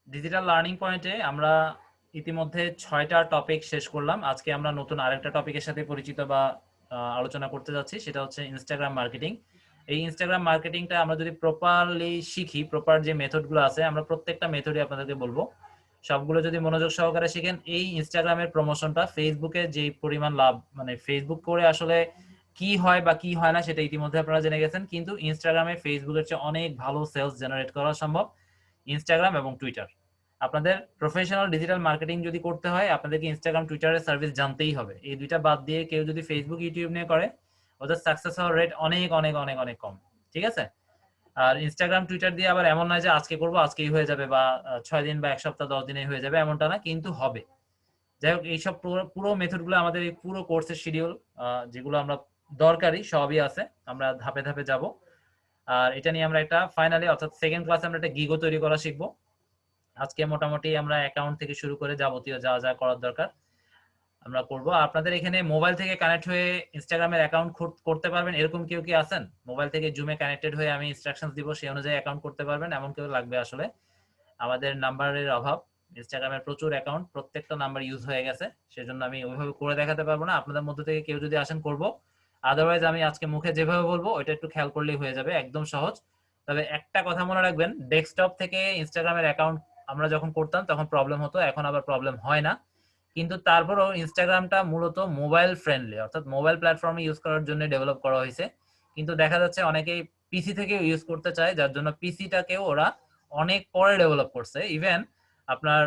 Digital learning পয়েন্টে আমরা ইতিমধ্যে 6টা টপিক শেষ করলাম। আজকে আমরা নতুন আরেকটা টপিকের সাথে পরিচিত বা আলোচনা করতে যাচ্ছি, সেটা হচ্ছে ইনস্টাগ্রাম মার্কেটিং। এই ইনস্টাগ্রাম মার্কেটিংটা আমরা যদি প্রপারলি শিখি, প্রপার যে মেথডগুলো আছে, আমরা প্রত্যেকটা মেথডই আপনাদেরকে বলবো, সবগুলো যদি মনোযোগ সহকারে শিখেন, এই ইনস্টাগ্রামের প্রমোশনটা ফেসবুকে যে পরিমাণ লাভ, মানে ফেসবুক করে আসলে কি হয় বা কি হয় না সেটা ইতিমধ্যে আপনারা জেনে গেছেন, কিন্তু ইনস্টাগ্রামে ফেসবুকের চেয়ে অনেক ভালো সেলস জেনারেট করা সম্ভব ইনস্টাগ্রাম এবং টুইটার। আপনাদের প্রফেশনাল ডিজিটাল মার্কেটিং যদি করতে হয়, আপনাদেরকে ইনস্টাগ্রাম টুইটারের সার্ভিস জানতেই হবে। এই দুইটা বাদ দিয়ে কেউ যদি ফেসবুক ইউটিউব নিয়ে করে, ওদের সাকসেস হওয়ার রেট অনেক অনেক অনেক অনেক কম। ঠিক আছে? আর ইনস্টাগ্রাম টুইটার দিয়ে আবার এমন নয় যে আজকে করবো আজকেই হয়ে যাবে, বা 6 দিন বা 1 সপ্তাহ 10 দিনে হয়ে যাবে, এমনটা না, কিন্তু হবে। যাই হোক, এইসব পুরো পুরো মেথডগুলো আমাদের এই পুরো কোর্সের শিডিউল, যেগুলো আমরা দরকারি সবই আছে, আমরা ধাপে ধাপে যাব। আর এটা নিয়ে আমরা একটা ফাইনালি, অর্থাৎ সেকেন্ড ক্লাসে আমরা একটা গিগো তৈরি করা শিখবো। আজকে মোটামুটি আমরা অ্যাকাউন্ট থেকে শুরু করে যাবতীয় যা যা করার দরকার আমরা করব। আপনাদের এখানে মোবাইল থেকে কানেক্ট হয়ে ইনস্টাগ্রামের অ্যাকাউন্ট করতে পারবেন এরকম কেউ কি আছেন? মোবাইল থেকে জুমে কানেক্টেড হয়ে আমি ইনস্ট্রাকশনস দিব, সেই অনুযায়ী অ্যাকাউন্ট করতে পারবেন এমন কেউ লাগবে আসলে? আমাদের নাম্বারের অভাব, ইনস্টাগ্রামের প্রচুর অ্যাকাউন্ট, প্রত্যেকটা নাম্বার ইউজ হয়ে গেছে, সেজন্য আমি ওইভাবে করে দেখাতে পারবো না। আপনাদের মধ্যে থেকে কেউ যদি আসেন করব, আদারওয়াইজ আমি আজকে মুখে যেভাবে বলবো ওইটা একটু খেয়াল করলেই হয়ে যাবে, একদম সহজ। তবে একটা কথা মনে রাখবেন, ডেস্কটপ থেকে ইনস্টাগ্রামের অ্যাকাউন্ট আমরা যখন করতাম তখন প্রবলেম হতো, এখন আবার প্রবলেম হয় না। কিন্তু তারপরও ইনস্টাগ্রামটা মূলত মোবাইল ফ্রেন্ডলি, অর্থাৎ মোবাইল প্ল্যাটফর্মে ইউজ করার জন্য ডেভেলপ করা হয়েছে। কিন্তু দেখা যাচ্ছে অনেকেই পিসি থেকেও ইউজ করতে চায়, যার জন্য পিসিটাকেও ওরা অনেক পরে ডেভেলপ করছে। ইভেন আপনার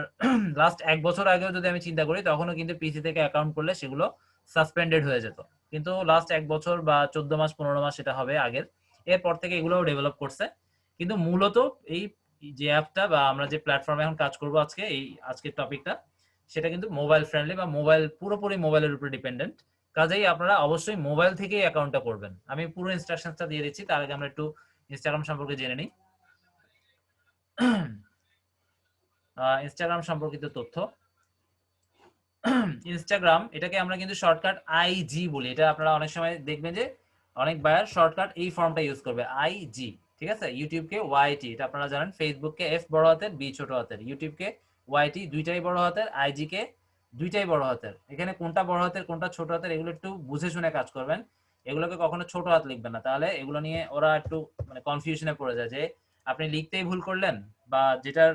লাস্ট 1 বছর আগেও যদি আমি চিন্তা করি, তখনও কিন্তু পিসি থেকে অ্যাকাউন্ট করলে সেগুলো সাসপেন্ডেড হয়ে যেত। কিন্তু লাস্ট 1 বছর বা 14 মাস 15 মাস সেটা হবে আগের, এরপর থেকে এগুলোও ডেভেলপ করছে। কিন্তু মূলত এই যে অ্যাপটা বা আমরা যে প্ল্যাটফর্মে এখন কাজ করব আজকে, এই আজকের টপিকটা, সেটা কিন্তু মোবাইল ফ্রেন্ডলি বা মোবাইল, পুরোপুরি মোবাইলের উপরে ডিপেন্ডেন্ট। কাজেই আপনারা অবশ্যই মোবাইল থেকেই অ্যাকাউন্টটা করবেন। আমি পুরো ইনস্ট্রাকশনটা দিয়ে দিচ্ছি, তার আগে আমরা একটু ইনস্টাগ্রাম সম্পর্কে জেনে নিই। ইনস্টাগ্রাম সম্পর্কিত তথ্য। ইনস্টাগ্রাম, এটাকে আমরা কিন্তু শর্টকাট আইজি বলি। এটা আপনারা অনেক সময় দেখবেন যে অনেক বায়ার শর্টকাট এই ফর্মটা ইউজ করবে, আইজি। ঠিক আছে? ইউটিউবকে ওয়াইটি, এটা আপনারা জানেন। ফেসবুককে এফ বড় হাতের, বি ছোট হাতের। ইউটিউবকে ওয়াইটি, দুইটাই বড় হাতের। আইজি কে দুইটাই বড় হাতের। এখানে কোনটা বড় হাতের কোনটা ছোট হাতের এগুলো একটু বুঝে শুনে কাজ করবেন। এগুলোকে কখনো ছোট হাত লিখবেন না, তাহলে এগুলো নিয়ে ওরা একটু মানে কনফিউশনে পড়ে যায়, যে আপনি লিখতেই ভুল করলেন, বা যেটার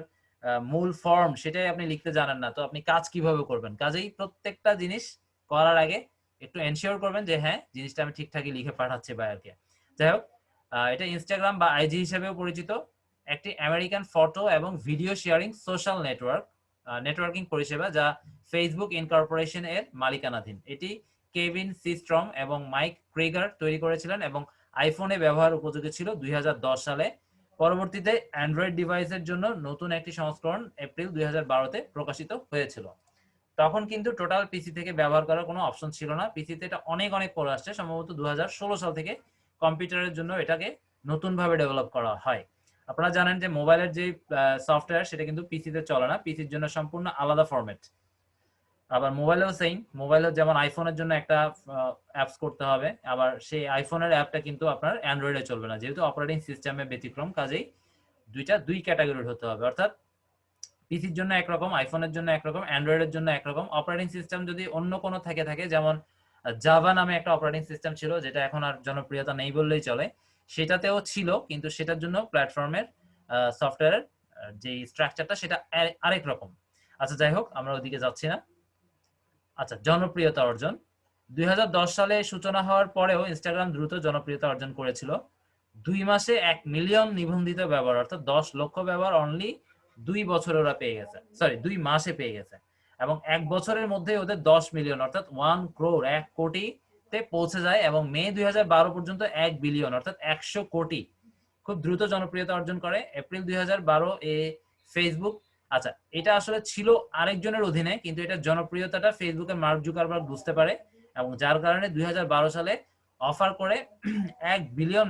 মূল ফর্ম সেটাই আপনি লিখতে জানেন না, তো আপনি কাজ কিভাবে করবেন? কাজেই প্রত্যেকটা জিনিস করার আগে একটু এনশিওর করবেন যে হ্যাঁ, জিনিসটা আমি ঠিকঠাকই লিখে পাঠাচ্ছি বায়ারকে। যাই হোক, এটা ইনস্টাগ্রাম বা আইজি হিসেবেও পরিচিত, একটি আমেরিকান ফটো এবং ভিডিও শেয়ারিং সোশ্যাল নেটওয়ার্কিং পরিষেবা, যা ফেসবুক ইনকর্পোরেশন এর মালিকানাধীন। এটি কেভিন সিস্ট্রং এবং মাইক ক্রেগার তৈরি করেছিলেন এবং আইফোনে ব্যবহার উপযোগী ছিল 2010 সালে। পরবর্তীতে অ্যান্ড্রয়েড ডিভাইসের জন্য নতুন একটি সংস্করণ এপ্রিল 2012-তে প্রকাশিত হয়েছিল। তখন কিন্তু টোটাল পিসি থেকে ব্যবহার করার কোনো অপশন ছিল না। পিসিতে এটা অনেক অনেক পরে আসছে, সম্ভবত 2016 সাল থেকে কম্পিউটারের জন্য এটাকে নতুনভাবে ডেভেলপ করা হয়। আপনারা জানেন যে মোবাইলের যে সফটওয়্যার সেটা কিন্তু পিসিতে চলে না, পিসির জন্য সম্পূর্ণ আলাদা ফরম্যাট। আবার মোবাইলেও সেম, মোবাইলেও যেমন আইফোনের জন্য একটা অ্যাপস করতে হবে, আবার সেই আইফোনের অ্যাপটা কিন্তু আপনার অ্যান্ড্রয়েডে চলবে না, যেহেতু অপারেটিং সিস্টেমে ব্যতিক্রম। কাজেই দুই ক্যাটাগরির হতে হবে, অর্থাৎ পিসির জন্য একরকম, আইফোনের জন্য একরকম, অ্যান্ড্রয়েডের জন্য একরকম। অপারেটিং সিস্টেম যদি অন্য কোনো থাকে যেমন জাভা নামে একটা অপারেটিং সিস্টেম ছিল, যেটা এখন আর জনপ্রিয়তা নেই বললেই চলে, সেটাতেও ছিল, কিন্তু সেটার জন্য প্ল্যাটফর্মের সফটওয়্যারের যে স্ট্রাকচারটা সেটা আরেক রকম। আচ্ছা, যাই হোক, আমরা ওদিকে যাচ্ছি না। আচ্ছা, জনপ্রিয়তা অর্জন। 2010 সালে সূচনা হওয়ার পরেও ইনস্টাগ্রাম দ্রুত জনপ্রিয়তা অর্জন করেছিল। 2 মাসে 1 মিলিয়ন নিবন্ধিত ব্যবহার, অর্থাৎ 10 লক্ষ ব্যবহার অনলি 2 বছরে ওরা পেয়ে গেছে, সরি 2 মাসে পেয়ে গেছে। এবং 1 বছরের মধ্যে ওদের 10 মিলিয়ন, অর্থাৎ 1 ক্রোর, 1 কোটিতে পৌঁছে যায়। এবং মে 2012 পর্যন্ত 1 বিলিয়ন, অর্থাৎ 100 কোটি খুব দ্রুত জনপ্রিয়তা অর্জন করে। এপ্রিল 2012 এ ফেসবুক, আচ্ছা, এটা আসলে ছিল আরেকজনের অধীনে, কিন্তু এটা জনপ্রিয়তাটা ফেসবুকের মার্ক জুকারবার্গ বুঝতে পারে, এবং যার কারণে 2012 সালে অফার করে $1 বিলিয়ন,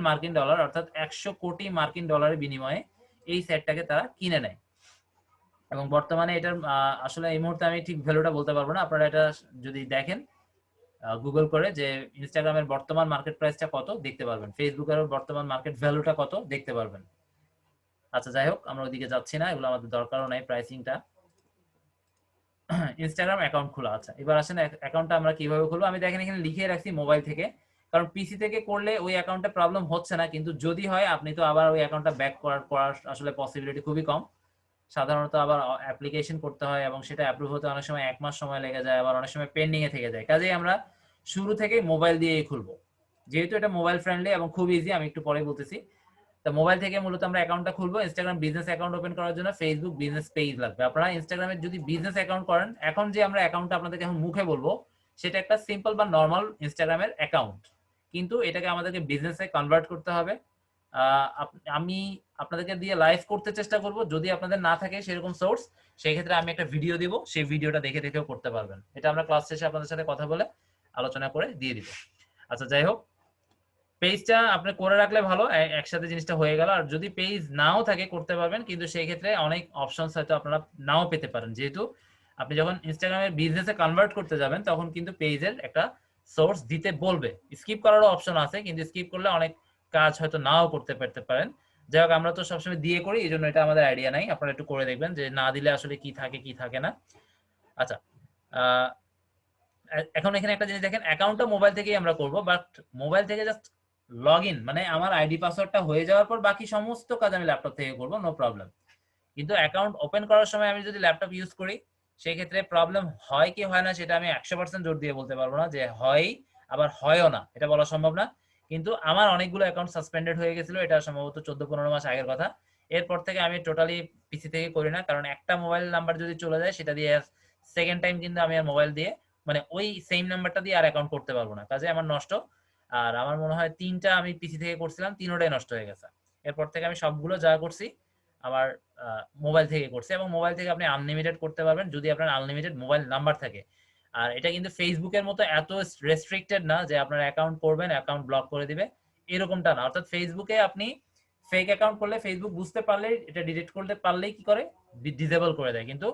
অর্থাৎ 100 কোটি মার্কিন ডলারের বিনিময়ে এই সেটটাকে তারা কিনে নেয়। এবং বর্তমানে এটার আসলে এই মুহূর্তে আমি ঠিক ভ্যালুটা বলতে পারবো না, আপনারা এটা যদি দেখেন গুগল করে যে ইনস্টাগ্রামের বর্তমান মার্কেট প্রাইসটা কত দেখতে পারবেন, ফেসবুকের বর্তমান মার্কেট ভ্যালুটা কত দেখতে পারবেন। আচ্ছা যাই হোক, আমরা ওইদিকে যাচ্ছি না, এগুলো আমাদের দরকারও নাই প্রাইসিংটা। ইনস্টাগ্রাম অ্যাকাউন্ট খোলা, আচ্ছা এবার আসেন অ্যাকাউন্টটা আমরা কিভাবে খুলবো। আমি দেখেন এখানে লিখে রাখছি মোবাইল থেকে, কারণ পিসি থেকে করলে ওই অ্যাকাউন্টে প্রবলেম হচ্ছে না, কিন্তু যদি হয় আপনি তো আবার ওই অ্যাকাউন্টটা ব্যাক করার আসলে পসিবিলিটি খুবই কম। সাধারণত আবার অ্যাপ্লিকেশন করতে হয় এবং সেটা অ্যাপ্রুভ হতে অনেক সময় 1 মাস সময় লেগে যায়, আবার অনেক সময় পেন্ডিং এ থেকে যায়। কাজেই আমরা শুরু থেকেই মোবাইল দিয়েই খুলবো, যেহেতু এটা মোবাইল ফ্রেন্ডলি এবং খুব ইজি, আমি একটু পরে বলতেছি। তো মোবাইল থেকে মূলত আমরা অ্যাকাউন্টটা খুলবো। ইনস্টাগ্রাম বিজনেস অ্যাকাউন্ট ওপেন করার জন্য ফেসবুক বিজনেস পেজ লাগবে। আপনারা ইনস্টাগ্রামে যদি বিজনেস অ্যাকাউন্ট করেন, এখন যে আমরা অ্যাকাউন্টটা আপনাদেরকে এখন মুখে বলবো সেটা একটা সিম্পল বা নর্মাল ইনস্টাগ্রামের অ্যাকাউন্ট, কিন্তু এটাকে আমাদেরকে বিজনেসে কনভার্ট করতে হবে। আমি আপনাদেরকে দিয়ে লাইভ করতে চেষ্টা করব, যদি আপনাদের না থাকে সেরকম সোর্স, সেই ক্ষেত্রে আমি একটা ভিডিও দিব, সেই ভিডিওটা দেখে দেখেও করতে পারবেন। এটা আমরা ক্লাস শেষে আপনাদের সাথে কথা বলে আলোচনা করে দিয়ে দিব। আচ্ছা যাই হোক, পেজটা আপনি করে রাখলে ভালো, একসাথে জিনিসটা হয়ে গেল। আর যদি পেজ নাও থাকে করতে পারবেন, কিন্তু সেই ক্ষেত্রে অনেক অপশনস হয়তো আপনারা নাও পেতে পারেন, যেহেতু আপনি যখন ইনস্টাগ্রামের বিজনেসে কনভার্ট করতে যাবেন তখন কিন্তু পেজের একটা সোর্স দিতে বলবে। স্কিপ করারও অপশন আছে, কিন্তু স্কিপ করলে অনেক কাজ হয়তো নাও করতে পারেন। যাই হোক, আমরা তো সবসময় দিয়ে করি, এই জন্য এটা আমাদের আইডিয়া নাই। আপনারা একটু করে দেখবেন যে না দিলে আসলে কি থাকে কি থাকে না। আচ্ছা, এখন এখানে একটা জিনিস দেখেন, অ্যাকাউন্টটা মোবাইল থেকেই আমরা করব, বাট মোবাইল থেকে জাস্ট লগ ইন মানে আমার আইডি পাসওয়ার্ডটা হয়ে যাওয়ার পর বাকি সমস্ত কাজ আমি ল্যাপটপ থেকে করব, নো প্রবলেম। কিন্তু অ্যাকাউন্ট ওপেন করার সময় আমি যদি ল্যাপটপ ইউজ করি, সেই ক্ষেত্রে প্রবলেম হয় কি হয় না সেটা আমি 100% জোর দিয়ে বলতে পারবো না, যে হয় আবার হয়ও না, এটা বলা সম্ভব না। কিন্তু আমার অনেকগুলো অ্যাকাউন্ট সাসপেন্ডেড হয়ে গেছিল, এটা সম্ভবত 14-15 মাস আগের কথা। এরপর থেকে আমি টোটালি পিসি থেকে করি না, কারণ একটা মোবাইল নাম্বার যদি চলে যায় সেটা দিয়ে সেকেন্ড টাইম কিন্তু আমি আর মোবাইল দিয়ে মানে ওই সেম নাম্বারটা দিয়ে আর অ্যাকাউন্ট করতে পারবো না, কাজে আমার নষ্ট। আর আমার মনে হয় 3টা আমি পিসি থেকে করছিলাম, 3টাই নষ্ট হয়ে গেছে। এরপর থেকে আমি সবগুলো যা করছি আমার মোবাইল থেকে করছি, এবং মোবাইল থেকে আপনি আনলিমিটেড করতে পারবেন যদি আপনার আনলিমিটেড মোবাইল নাম্বার থাকে। আর এটা কিন্তু ফেসবুকের মতো এত রেস্ট্রিক্টেড না যে আপনার অ্যাকাউন্ট করবেন অ্যাকাউন্ট ব্লক করে দিবে, এরকমটা না। অর্থাৎ ফেসবুকে আপনি ফেক অ্যাকাউন্ট করলে ফেসবুক বুঝতে পারলেই, এটা ডিলিট করতে পারলেই কি করে, ডিসেবল করে দেয়। কিন্তু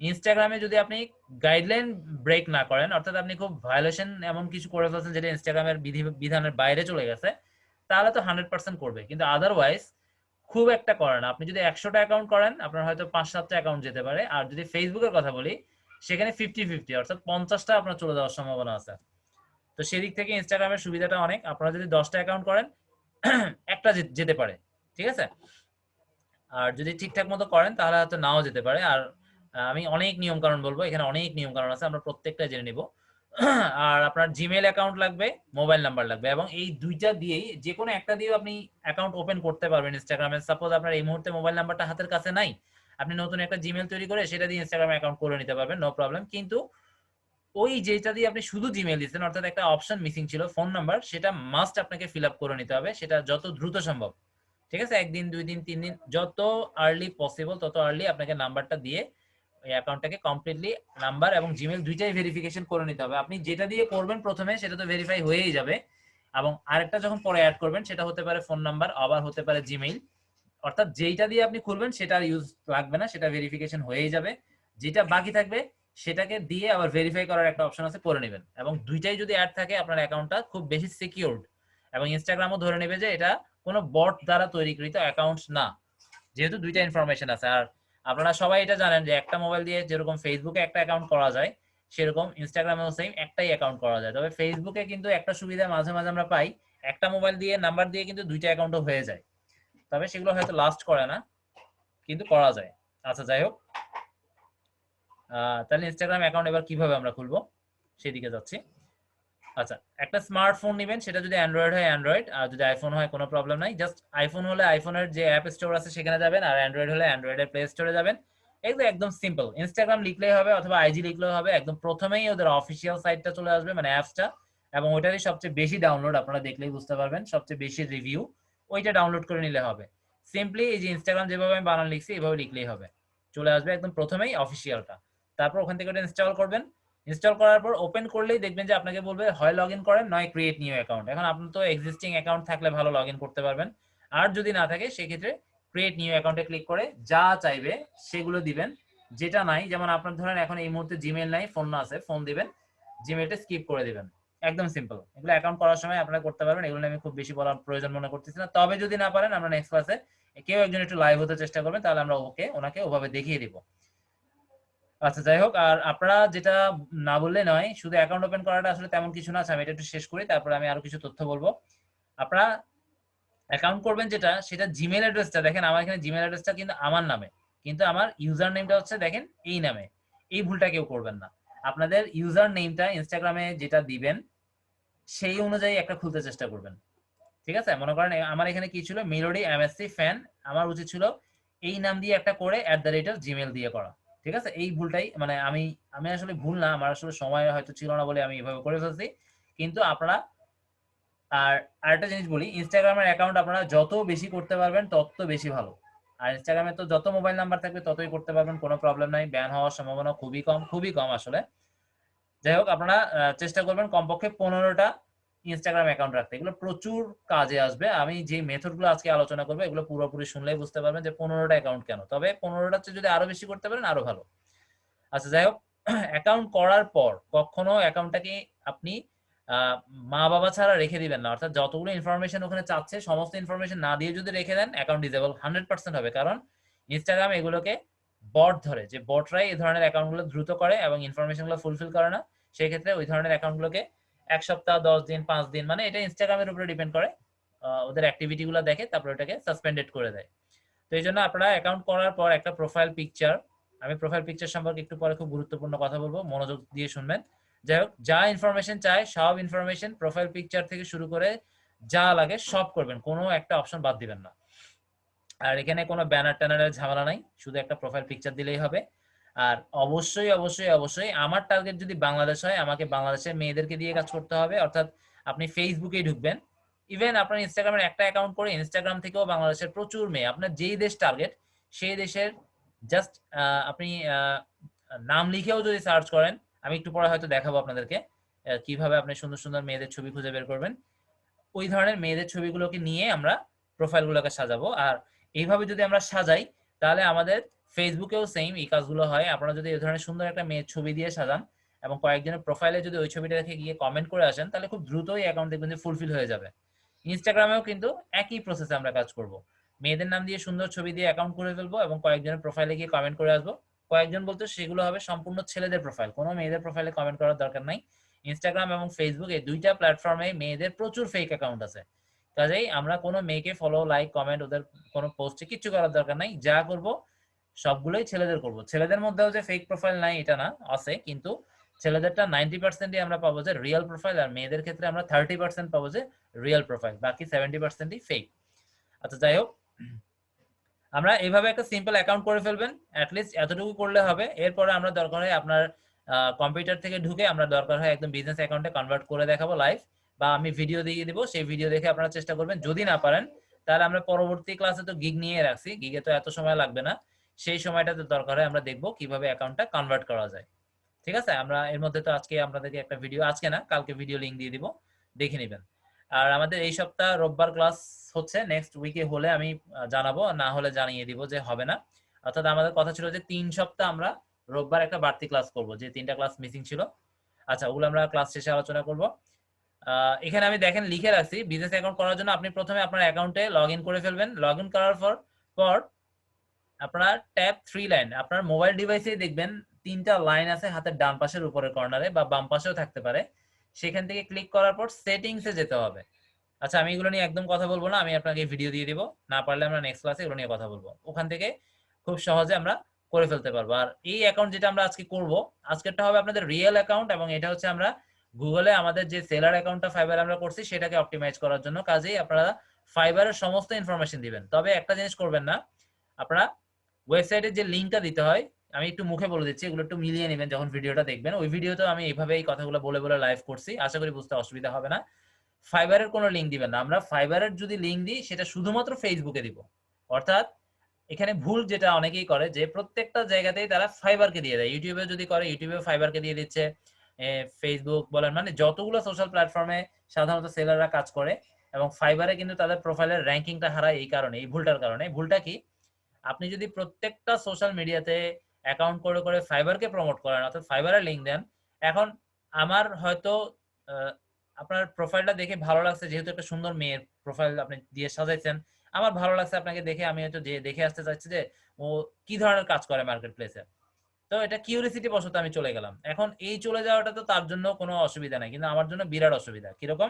ইনস্টাগ্রামে যদি আপনি গাইডলাইন ব্রেক না করেন, অর্থাৎ আপনি খুব ভায়োলেশন এমন কিছু করে ফেলছেন যেটা ইনস্টাগ্রামের বিধানের বাইরে চলে গেছে, তাহলে তো 100% করবে। কিন্তু আদারওয়াইজ খুব একটা করে না। আপনি যদি 100টা অ্যাকাউন্ট করেন আপনার হয়তো 5-7টা অ্যাকাউন্ট যেতে পারে। আর যদি ফেসবুকের কথা বলি, সেখানে 50-50, অর্থাৎ 50টা আপনার চলে যাওয়ার সম্ভাবনা আছে। তো সেদিক থেকে ইনস্টাগ্রামের সুবিধাটা অনেক। আপনারা যদি 10টা অ্যাকাউন্ট করেন একটা যেতে পারে, ঠিক আছে। আর যদি ঠিকঠাক মতো করেন তাহলে হয়তো নাও যেতে পারে। আর আমি অনেক নিয়ম কানুন বলবো, এখানে অনেক নিয়ম কানুন আছে, আমরা প্রত্যেকটা জেনে নিব। আর আপনার জিমেল অ্যাকাউন্ট লাগবে, মোবাইল নাম্বার লাগবে, এবং এই দুইটা দিয়েই যে কোনো একটা দিয়ে আপনি অ্যাকাউন্ট ওপেন করতে পারবেন ইনস্টাগ্রামে। সাপোজ আপনার এই মুহূর্তে মোবাইল নাম্বারটা হাতের কাছে নাই, আপনি নতুন একটা জিমেল তৈরি করে সেটা দিয়ে ইনস্টাগ্রামে অ্যাকাউন্ট করে নিতে পারবেন, নো প্রবলেম। কিন্তু ওই যেটা দিয়ে আপনি শুধু জিমেল দিচ্ছেন, অর্থাৎ একটা অপশন মিসিং ছিল ফোন নাম্বার, সেটা মাস্ট আপনাকে ফিল আপ করে নিতে হবে, সেটা যত দ্রুত সম্ভব। ঠিক আছে, 1 দিন 2 দিন 3 দিন, যত আর্লি পসিবল তত আর্লি আপনাকে নাম্বারটা দিয়ে এই অ্যাকাউন্টটাকে কমপ্লিটলি নাম্বার এবং জিমেল দুইটাই ভেরিফিকেশন করে নিতে হবে। আপনি যেটা দিয়ে করবেন প্রথমে সেটা তো ভেরিফাই হয়েই যাবে, এবং আরেকটা যখন পরে অ্যাড করবেন সেটা হতে পারে ফোন নাম্বার, আবার হতে পারে জিমেইল। অর্থাৎ যেইটা দিয়ে আপনি খুলবেন সেটা ইউজ লাগবে না, সেটা ভেরিফিকেশন হয়েই যাবে। যেটা বাকি থাকবে সেটাকে দিয়ে আবার ভেরিফাই করার একটা অপশন আছে, করে নেবেন। এবং দুইটাই যদি অ্যাড থাকে আপনার অ্যাকাউন্টটা খুব বেশি সিকিউরড, এবং ইনস্টাগ্রামও ধরে নেবে যে এটা কোনো বট দ্বারা তৈরিকৃত অ্যাকাউন্ট না, যেহেতু দুইটা ইনফরমেশন আছে। আর আপনারা সবাই এটা জানেন যে একটা মোবাইল দিয়ে যেরকম ফেসবুকে একটা অ্যাকাউন্ট করা যায়, সেরকম ইনস্টাগ্রামেও সেম একটাই অ্যাকাউন্ট করা যায়। তবে ফেসবুকে কিন্তু একটা সুবিধা মাঝে মাঝে আমরা পাই, একটা মোবাইল দিয়ে নাম্বার দিয়ে কিন্তু দুইটা অ্যাকাউন্টও হয়ে যায়, তবে সেগুলো হয়তো লাস্ট করে না, কিন্তু করা যায়। আচ্ছা যাই হোক, তাহলে ইনস্টাগ্রাম অ্যাকাউন্ট এবার কিভাবে আমরা খুলবো সেদিকে যাচ্ছি। আচ্ছা, একটা স্মার্টফোন নেবেন, সেটা যদি অ্যান্ড্রয়েড হয় অ্যান্ড্রয়েড, আর যদি আইফোন হয় কোনো প্রবলেম নাই। জাস্ট আইফোন হলে আইফোনের যে অ্যাপ স্টোর আছে সেখানে যাবেন, আর অ্যান্ড্রয়েড হলে অ্যান্ড্রয়েডের প্লে স্টোরে যাবেন। এগুলো একদম সিম্পল, ইনস্টাগ্রাম লিখলেই হবে অথবা আইজি লিখলেও হবে। একদম প্রথমেই ওদের অফিসিয়াল সাইটটা চলে আসবে, মানে অ্যাপসটা, এবং ওইটারই সবচেয়ে বেশি ডাউনলোড, আপনারা দেখলেই বুঝতে পারবেন সবচেয়ে বেশি রিভিউ, ওইটা ডাউনলোড করে নিলে হবে। সিম্পলি এই যে ইনস্টাগ্রাম যেভাবে আমি বানান লিখছি এভাবে লিখলেই হবে, চলে আসবে একদম প্রথমেই অফিসিয়ালটা। তারপর ওখান থেকে ওটা ইনস্টল করবেন। ইনস্টল করার পর ওপেন করলেই দেখবেন যে আপনাকে বলবে হয় লগ ইন করেন নয় ক্রিয়েট নিউ অ্যাকাউন্ট। এখন আপনার তো এক্সিস্টিং অ্যাকাউন্ট থাকলে ভালো, লগ ইন করতে পারবেন। আর যদি না থাকে সেক্ষেত্রে ক্রিয়েট নিউ অ্যাকাউন্টে ক্লিক করে যা চাইবে সেগুলো দিবেন। যেটা নাই, যেমন আপনার ধরেন এখন এই মুহূর্তে জিমেল নাই, ফোন না আছে, ফোন দিবেন, জিমেলটা স্কিপ করে দিবেন। একদম সিম্পল, এগুলো অ্যাকাউন্ট করার সময় আপনারা করতে পারবেন, এগুলো আমি খুব বেশি বলার প্রয়োজন মনে করতেছি না। তবে যদি না পারেন আমরা নেক্সট ক্লাসে কেউ একজন একটু লাইভ হতে চেষ্টা করবেন, তাহলে আমরা ওনাকে ওভাবে দেখিয়ে দিব। আচ্ছা যাই হোক, আর আপনারা যেটা না বললে নয়, শুধু অ্যাকাউন্ট ওপেন করাটা আসলে তেমন কিছু না। আমি এটা একটু শেষ করি, তারপরে আমি আরো কিছু তথ্য বলবো। আপনারা অ্যাকাউন্ট করবেন যেটা, সেটা জিমেল অ্যাড্রেসটা দেখেন, আমার এখানে জিমেল অ্যাড্রেসটা কিন্তু আমার নামে, কিন্তু আমার ইউজার নেমটা হচ্ছে দেখেন এই নামে। এই ভুলটা কেউ করবেন না। আপনাদের ইউজার নেমটা ইনস্টাগ্রামে যেটা দিবেন সেই অনুযায়ী একটা খুলতে চেষ্টা করবেন। ঠিক আছে, মনে করেন আমার এখানে কি ছিল, মেলোডি এমএসসি ফ্যান, আমার উচিত ছিল এই নাম দিয়ে একটা করে @জিমেল দিয়ে করা। ঠিক আছে, এই ভুলটাই মানে আমি আমি আসলে ভুল না, আমার আসলে সময় হয়তো ছিল না বলে আমি এভাবে করে ফেলছি। কিন্তু আপনারা, আর আরেকটা জিনিস বলি, ইনস্টাগ্রামের অ্যাকাউন্ট আপনারা যত বেশি করতে পারবেন তত বেশি ভালো। আর ইনস্টাগ্রামে তো যত মোবাইল নাম্বার থাকবে ততই করতে পারবেন, কোনো প্রবলেম নাই, ব্যান হওয়ার সম্ভাবনা খুবই কম, খুবই কম আসলে। যাই হোক, আপনারা চেষ্টা করবেন কমপক্ষে 15টা ইনস্টাগ্রাম অ্যাকাউন্ট রাখতে। এগুলো প্রচুর কাজে আসবে। আমি যে মেথডগুলো আজকে আলোচনা করবো এগুলো পুরোপুরি শুনলেই বুঝতে পারবেন যে 15টা অ্যাকাউন্ট কেন। তবে 15টা চেয়ে যদি আরো বেশি করতে পারেন আরো ভালো। আচ্ছা যাই হোক, অ্যাকাউন্ট করার পর কখনো অ্যাকাউন্টটাকে আপনি মা বাবা ছাড়া রেখে দিবেন না। অর্থাৎ যতগুলো ইনফরমেশন ওখানে চাচ্ছে সমস্ত ইনফরমেশন না দিয়ে যদি রেখে দেন, অ্যাকাউন্ট ডিসেবল 100% হবে। কারণ ইনস্টাগ্রাম এগুলোকে বট ধরে, যে বটরাই এই ধরনের অ্যাকাউন্টগুলো দ্রুত করে এবং ইনফরমেশনগুলো ফুলফিল করে না। সেই ক্ষেত্রে ওই ধরনের অ্যাকাউন্টগুলোকে 1 সপ্তাহ, 10 দিন, 5 দিন, মানে এটা ইনস্টাগ্রামের উপরে ডিপেন্ড করে, ওদের অ্যাক্টিভিটি গুলো দেখে তারপর ওটাকে সাসপেন্ডেড করে দেয়। তো এই জন্য আপনারা অ্যাকাউন্ট করার পর একটা প্রোফাইল পিকচার, আমি প্রোফাইল পিকচার সম্পর্কে একটু পরে খুব গুরুত্বপূর্ণ কথা বলবো, মনোযোগ দিয়ে শুনবেন। যাই হোক, যা ইনফরমেশন চাই সব ইনফরমেশন প্রোফাইল পিকচার থেকে শুরু করে যা লাগে সব করবেন, কোনো একটা অপশন বাদ দিবেন না। আর এখানে কোনো ব্যানার ট্যানারের ঝামেলা নাই, শুধু একটা প্রোফাইল পিকচার দিলেই হবে। আর অবশ্যই অবশ্যই অবশ্যই আমার টার্গেট যদি বাংলাদেশ হয়, আমাকে বাংলাদেশের মেয়েদেরকে দিয়ে কাজ করতে হবে। অর্থাৎ আপনি ফেসবুকেই ঢুকবেন, ইভেন আপনার ইনস্টাগ্রামের একটা অ্যাকাউন্ট করে ইনস্টাগ্রাম থেকেও বাংলাদেশের প্রচুর মেয়ে, আপনার যেই দেশ টার্গেট সেই দেশের জাস্ট আপনি নাম লিখেও যদি সার্চ করেন, আমি একটু পরে হয়তো দেখাবো আপনাদেরকে কিভাবে আপনি সুন্দর সুন্দর মেয়েদের ছবি খুঁজে বের করবেন। ওই ধরনের মেয়েদের ছবিগুলোকে নিয়ে আমরা প্রোফাইলগুলোকে সাজাবো। আর এইভাবে যদি আমরা সাজাই, তাহলে আমাদের ফেসবুকেও সেম এই কাজগুলো হয়। আপনারা যদি এই ধরনের সুন্দর একটা মেয়ের ছবি দিয়ে সাজান এবং কয়েকজনের প্রোফাইলে যদি ওই ছবিটা রেখে গিয়ে কমেন্ট করে আসেন, তাহলে খুব দ্রুতই অ্যাকাউন্ট দেখবেন যে ফুলফিল হয়ে যাবে। ইনস্টাগ্রামেও কিন্তু একই প্রসেসে আমরা কাজ করব। মেয়েদের নাম দিয়ে সুন্দর ছবি দিয়ে অ্যাকাউন্ট করে ফেলবো এবং কয়েকজনের প্রোফাইলে গিয়ে কমেন্ট করে আসবো। কয়েকজন বলতে সেগুলো হবে সম্পূর্ণ ছেলেদের প্রোফাইল, কোনো মেয়েদের প্রোফাইলে কমেন্ট করার দরকার নাই। ইনস্টাগ্রাম এবং ফেসবুক এই দুইটা প্ল্যাটফর্মে মেয়েদের প্রচুর ফেক অ্যাকাউন্ট আছে। কাজেই আমরা কোনো মেয়েকে ফলো, লাইক, কমেন্ট ওদের কোনো পোস্টে কিচ্ছু করার দরকার নাই। যা করব সবগুলোই ছেলেদের করব। ছেলেদের মধ্যেও যে ফেক প্রোফাইল নাই এটা না, আছে, কিন্তু ছেলেদেরটা 90%ই আমরা পাবো যে রিয়েল প্রোফাইল, আর মেয়েদের ক্ষেত্রে আমরা 30% পাবো যে রিয়েল প্রোফাইল, বাকি 70%ই ফেক। আচ্ছা যাই হোক, আমরা এইভাবে একটা সিম্পল অ্যাকাউন্ট করে ফেলবেন, অ্যাটলিস্ট এতটুকু করলে হবে। এরপরে আমরা দরকার হয় আপনার কম্পিউটার থেকে ঢুকে আমরা দরকার হয় একদম বিজনেস অ্যাকাউন্টে কনভার্ট করে দেখাবো লাইভ, বা আমি ভিডিও দিয়ে দিব, সেই ভিডিও দেখে আপনারা চেষ্টা করবেন। যদি না পারেন তাহলে আমরা পরবর্তী ক্লাসে তো গিগ নিয়ে রাখছি, গিগে তো এত সময় লাগবে না, সেই সময়টাতে দরকার হয় আমরা দেখবো কিভাবে অ্যাকাউন্টটা কনভার্ট করা যায়। ঠিক আছে, আমরা এর মধ্যে তো আজকে আপনাদেরকে একটা ভিডিও, আজকে না কালকে ভিডিও লিংক দিয়ে দিব, দেখে নেবেন। আর আমাদের এই সপ্তাহ রোববার ক্লাস হচ্ছে, নেক্সট উইকে হলে আমি জানাবো, না হলে জানিয়ে দিব যে হবে না। অর্থাৎ আমাদের কথা ছিল যে 3 সপ্তাহ আমরা রোববার একটা বাড়তি ক্লাস করব, যে 3টা ক্লাস মিসিং ছিল। আচ্ছা, ওগুলো আমরা ক্লাস শেষে আলোচনা করব। এখানে আমি দেখেন লিখে রাখছি, বিজনেস অ্যাকাউন্ট করার জন্য আপনি প্রথমে আপনার অ্যাকাউন্টে লগ ইন করে ফেলবেন। লগ ইন করার পর আপনার ট্যাব 3 লাইন, আপনার মোবাইল ডিভাইসে দেখবেন 3টা লাইন আছে হাতের ডান পাশের উপরের কর্নারে, বা বাম পাশেও থাকতে পারে। সেখান থেকে ক্লিক করার পর সেটিংসে যেতে হবে। আচ্ছা, আমি এগুলো নিয়ে একদম কথা বলবো না, আমি আপনাকে ভিডিও দিয়ে দিব, না পারলে আমরা নেক্সট ক্লাসে এগুলো নিয়ে কথা বলবো। ওখান থেকে খুব সহজে আমরা করে ফেলতে পারবো। আর এই অ্যাকাউন্ট যেটা আমরা আজকে করব, আজকেরটা হবে আপনাদের রিয়েল অ্যাকাউন্ট, এবং এটা হচ্ছে আমরা গুগলে আমাদের যে সেলার অ্যাকাউন্টটা ফাইবার আমরা করছি সেটাকে অপটিমাইজ করার জন্য। কাজেই আপনারা ফাইবারের সমস্ত ইনফরমেশন দিবেন। তবে একটা জিনিস করবেন না, আপনারা ওয়েবসাইটের যে লিঙ্কটা দিতে হয়, আমি একটু মুখে বলে দিচ্ছি, এগুলো একটু মিলিয়ে নেবেন যখন ভিডিওটা দেখবেন। ওই ভিডিওতে আমি এইভাবে এই কথাগুলো বলে বলে লাইভ করছি, আশা করি বুঝতে অসুবিধা হবে না। ফাইবারের কোনো লিঙ্ক দিবেন না। আমরা ফাইবারের যদি লিঙ্ক দিই সেটা শুধুমাত্র ফেসবুকে দিব। অর্থাৎ এখানে ভুল যেটা অনেকেই করে, যে প্রত্যেকটা জায়গাতেই তারা ফাইবারকে দিয়ে দেয়। ইউটিউবে যদি করে, ইউটিউবে ফাইবারকে দিয়ে দিচ্ছে, ফেসবুক বলেন, মানে যতগুলো সোশ্যাল প্ল্যাটফর্মে সাধারণত সেলাররা কাজ করে, এবং ফাইবারে কিন্তু তাদের প্রোফাইলের র্যাঙ্কিংটা হারায় এই কারণে, এই ভুলটার কারণে। ভুলটা কি, আপনি যদি প্রত্যেকটা সোশ্যাল মিডিয়াতে অ্যাকাউন্ট করে করে ফাইবারকে প্রমোট করেন, অর্থাৎ ফাইবারের লিঙ্ক দেন। এখন আমার হয়তো আপনার প্রোফাইলটা দেখে ভালো লাগছে, যেহেতু একটা সুন্দর মেয়ের প্রোফাইল আপনি দিয়ে সাজাইছেন, আমার ভালো লাগছে আপনাকে দেখে, আমি হয়তো যে দেখে আসতে চাচ্ছি যে ও কি ধরনের কাজ করে মার্কেট প্লেসে। তো এটা কিউরিসিটি বশত আমি চলে গেলাম। এখন এই চলে যাওয়াটা তো তার জন্য কোনো অসুবিধা নাই, কিন্তু আমার জন্য বিরাট অসুবিধা। কিরকম?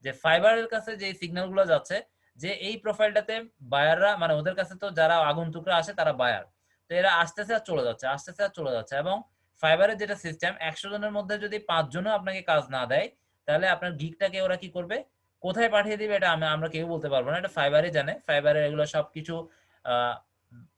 যে ফাইবারের কাছে যে সিগন্যাল গুলো যাচ্ছে, যে এই প্রোফাইলটাতে বায়াররা, মানে ওদের কাছে তো যারা আগন্তুকরা আসে তারা বায়ার, তো এরা আসতেছে আর চলে যাচ্ছে, আসতেছে আর চলে যাচ্ছে। এবং ফাইবারের যেটা সিস্টেম, 100 জনের মধ্যে যদি 5 জনও আপনাকে কাজ না দেয়, তাহলে আপনার গিগটাকে ওরা কি করবে, কোথায় পাঠিয়ে দিবে, এটা আমরা কেউ বলতে পারবো না। এটা ফাইবারই জানে। ফাইবারের এগুলো সবকিছু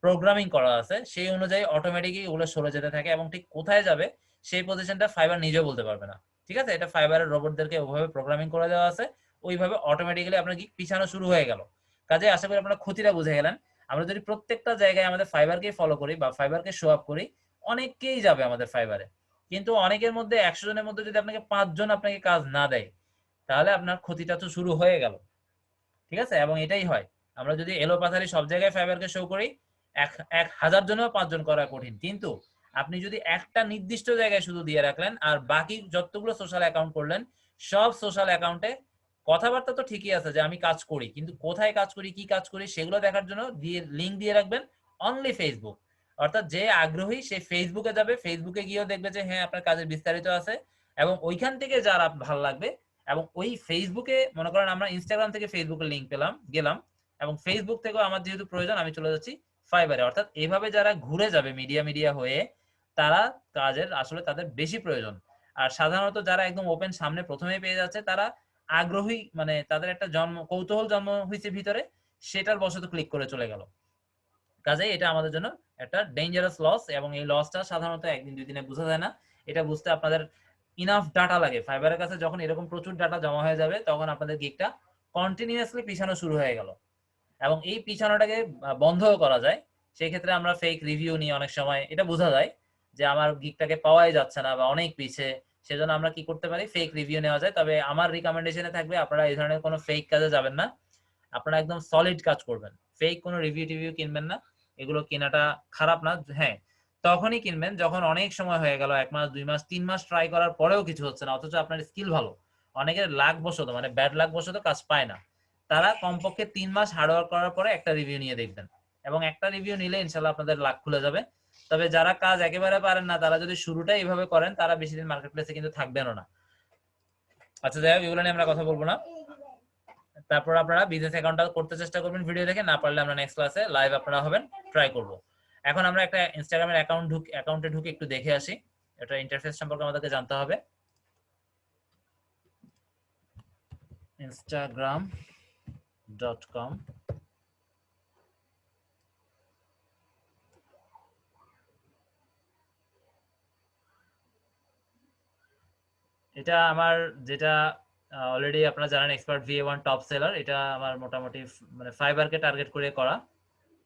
প্রোগ্রামিং করা আছে, সেই অনুযায়ী অটোমেটিকই ওগুলো সরে যেতে থাকে, এবং ঠিক কোথায় যাবে সেই পজিশনটা ফাইবার নিজেও বলতে পারবে না। ঠিক আছে, এটা ফাইবারের রোবটদেরকে ওইভাবে প্রোগ্রামিং করে দেওয়া আছে, ওইভাবে অটোমেটিক্যালি আপনার গিগ পিছানো শুরু হয়ে গেল। কাজে আশা করি আপনারা ক্ষতিটা বুঝে গেলেন। আমরা যদি প্রত্যেকটা জায়গায় আমাদের ফাইবারকে ফলো করি বা ফাইবারকে শো আপ করি, অনেককেই যাবে আমাদের ফাইবারে। কিন্তু অনেকের মধ্যে 100 জনের মধ্যে যদি আপনাকে 5 জন আপনাকে কাজ না দেয়, তাহলে আপনার ক্ষতিটা তো শুরু হয়ে গেল। ঠিক আছে, এবং এটাই হয়। আমরা যদি এলোপাথারি সব জায়গায় ফাইবারকে শো করি, 1000 জনেও 5 জন করা কঠিন। কিন্তু আপনি যদি একটা নির্দিষ্ট জায়গায় শুধু দিয়ে রাখলেন, আর বাকি যতগুলো সোশ্যাল অ্যাকাউন্ট করলেন, সব সোশ্যাল অ্যাকাউন্টে কথাবার্তা তো ঠিকই আছে যে আমি কাজ করি, কিন্তু কোথায় কাজ করি, কি কাজ করি, সেগুলো দেখার জন্য দিয়ে লিঙ্ক দিয়ে রাখবেন অনলি ফেসবুক। অর্থাৎ যে আগ্রহী সে ফেসবুকে যাবে, ফেসবুকে গিয়েও দেখবে যে হ্যাঁ আপনার কাজের বিস্তারিত আছে, এবং ওইখান থেকে যারা ভালো লাগবে, এবং ওই ফেসবুকে, মনে করেন আমরা ইনস্টাগ্রাম থেকে ফেসবুকের লিঙ্ক পেলাম, গেলাম, এবং ফেসবুক থেকেও আমার যেহেতু প্রয়োজন, আমি চলে যাচ্ছি ফাইবারে। অর্থাৎ এইভাবে যারা ঘুরে যাবে মিডিয়া মিডিয়া হয়ে, তারা কাজের আসলে তাদের বেশি প্রয়োজন। আর সাধারণত যারা একদম ওপেন সামনে প্রথমেই পেয়ে যাচ্ছে, তারা আগ্রহী, মানে তাদের একটা কৌতূহল জন্ম হয়েছে ভিতরে, সেটার বশত ক্লিক করে চলে গেল। কাজেই এটা আমাদের জন্য একটা ডেঞ্জারাস লস, এবং এই লসটা সাধারণত একদিন দুই দিনে বোঝা যায় না। এটা বুঝতে আপনাদের ইনাফ ডাটা লাগে। ফাইবারের কাছে যখন এরকম প্রচুর ডাটা জমা হয়ে যাবে, তখন আপনাদের গিগটা কন্টিনিউয়াসলি পিছানো শুরু হয়ে গেল। এবং এই পিছানোটাকে বন্ধও করা যায়। সেই ক্ষেত্রে আমরা ফেক রিভিউ নিয়ে অনেক সময় এটা বোঝা যায় যে আমার গিগটাকে পাওয়াই যাচ্ছে না বা অনেক পিছে, সেজন্য আমরা কি করতে পারি, ফেক রিভিউ নেওয়া যায়। তবে আমার রিকমেন্ডেশনে থাকবে আপনারা এই ধরনের কোনো ফেক কাজে যাবেন না, আপনারা একদম সলিড কাজ করবেন। ফেক কোনো রিভিউ টিভিউ কিনবেন না, এগুলো কেনাটা খারাপ না। হ্যাঁ, তখনই কিনবেন যখন অনেক সময় হয়ে গেল, 1 মাস 2 মাস 3 মাস ট্রাই করার পরেও কিছু হচ্ছে না, অথচ আপনার স্কিল ভালো। অনেকের লাক বশত, মানে ব্যাড লাক বশত কাজ পায় না। তারা কমপক্ষে 3 মাস হার্ডওয়ার্ক করার পরে একটা রিভিউ নিয়ে দেখবেন, এবং একটা রিভিউ নিলে ইনশাল্লাহ আপনাদের লাক খুলে যাবে। তবে যারা কাজ একেবারে পারেন না, তারা যদি শুরুটা এইভাবে করেন, তারা বেশি দিন মার্কেট প্লেসে কিন্তু থাকবেনও না। আচ্ছা যাই হোক, এগুলো নিয়ে আমরা কথা বলবো না। তারপর আপনারা বিজনেস অ্যাকাউন্টটা করতে চেষ্টা করবেন ভিডিও দেখে, না পারলে আমরা নেক্সট ক্লাসে লাইভ আপনারা হবেন, ট্রাই করব। এখন আমরা একটা ইনস্টাগ্রামের অ্যাকাউন্টে ঢুকে একটু দেখে আসি, এটা ইন্টারফেস সম্পর্কে আমাদেরকে জানতে হবে। instagram.com, এটা আমার যেটা অলরেডি আপনারা জানেন, এক্সপার্ট VA1 টপ সেলার, এটা আমার মোটামুটি মানে ফাইবারকে টার্গেট করে করা।